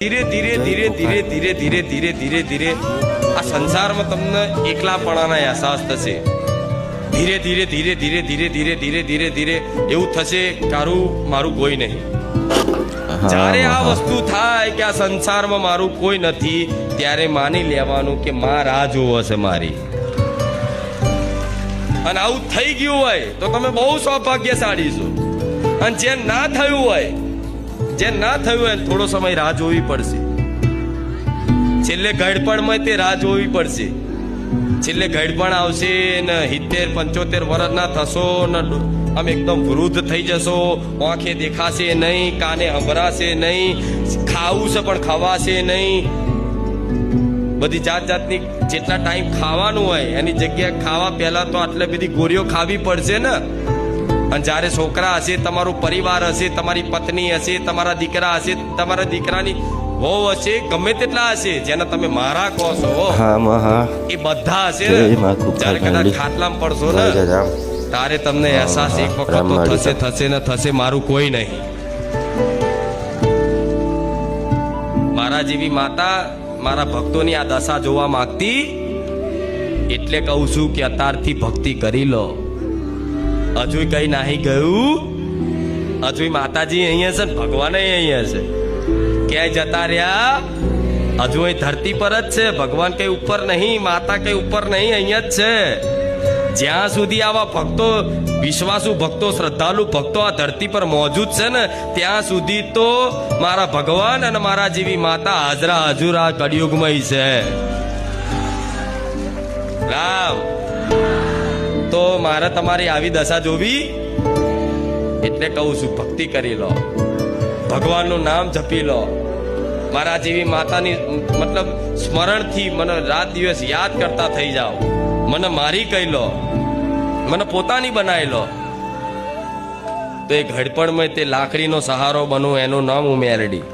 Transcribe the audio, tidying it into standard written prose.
ધીરે ધીરે ધીરે ધીરે ધીરે ધીરે ધીરે ધીરે ધીરે આ સંસારમાં તમને એકલાપણાના અહેસાસ થશે. ધીરે ધીરે ધીરે ધીરે ધીરે ધીરે ધીરે ધીરે ધીરે એવું થશે કારું મારું કોઈ નહીં. જ્યારે આ વસ્તુ થાય કે આ સંસારમાં મારું કોઈ નથી, ત્યારે માની લેવાનું કે માં રાહ જોવો છે મારી. અને આવું થઈ ગયું હોય તો તમે બહુ સૌભાગ્યશાળી છો. અને જે ના થયું હોય, જે ના થયું હોય થોડો સમય રાહ જોવી પડશે. છેલ્લે ઘડપણમાં તે રાહ જોવી પડશે. છેલ્લે ઘડપણ આવશે ને 70-75 વર્ષના થશો ને આમ એકદમ વૃદ્ધ થઈ જશો. આંખે દેખાશે નહીં, કાને સંભળાશે નહીં, ખાવું છે પણ ખવાશે નહીં. બધી જાત જાતની જેટલા ટાઈમ ખાવાનું હોય એની જગ્યાએ ખાવા પહેલા તો આટલી બધી ગોળીઓ ખાવી પડશે ને. અને જ્યારે છોકરા હશે, તમારો પરિવાર હશે, તમારી પત્ની હશે, તમારા દીકરા હશે, તમારા દીકરાની વહુ હશે, ગમે તેટલા હશે જેને તમે મારા કહો છો, એ બધા હશે ને. જ્યારે કદાચ ખાટલામાં પડશો ને તારે તમને અહેસાસ એક વખત તો થશે થશે ને થશે મારું કોઈ નહીં. મારા જેવી માતા મારા ભક્તોની આ દશા જોવા માંગતી, એટલે કહું છું કે અત્યારથી ભક્તિ કરી લો. હજુ કઈ નાહી ગયું, હજુ માતાજી અહીંયા છે ને ભગવાન અહીંયા છે. ક્યાંય જતા રહ્યા? હજુ અહીં ધરતી પર જ છે. ભગવાન કઈ ઉપર નહીં, માતા કઈ ઉપર નહીં, અહીંયા જ છે. જ્યાં સુધી આવા ભક્તો, વિશ્વાસુ ભક્તો, શ્રદ્ધાળુ ભક્તો આ ધરતી પર મોજૂદ છે ને ત્યાં સુધી તો મારા ભગવાન અને મારા જેવી માતા હાજરા હજુર આ કળિયુગમાં છે. રામ તો મારે તમારી આવી દશા જોવી, એટલે કહું છું ભક્તિ કરી લો, ભગવાનનું નામ જપી લો. મારા જેવી માતાની મતલબ સ્મરણથી મને રાત દિવસ યાદ કરતા થઈ જાઓ. મને મારી કહી લો, મને પોતાની બનાવી લો, તો એ ઘડપણમાં તે લાકડીનો સહારો બનું. એનું નામ હું મેરડી.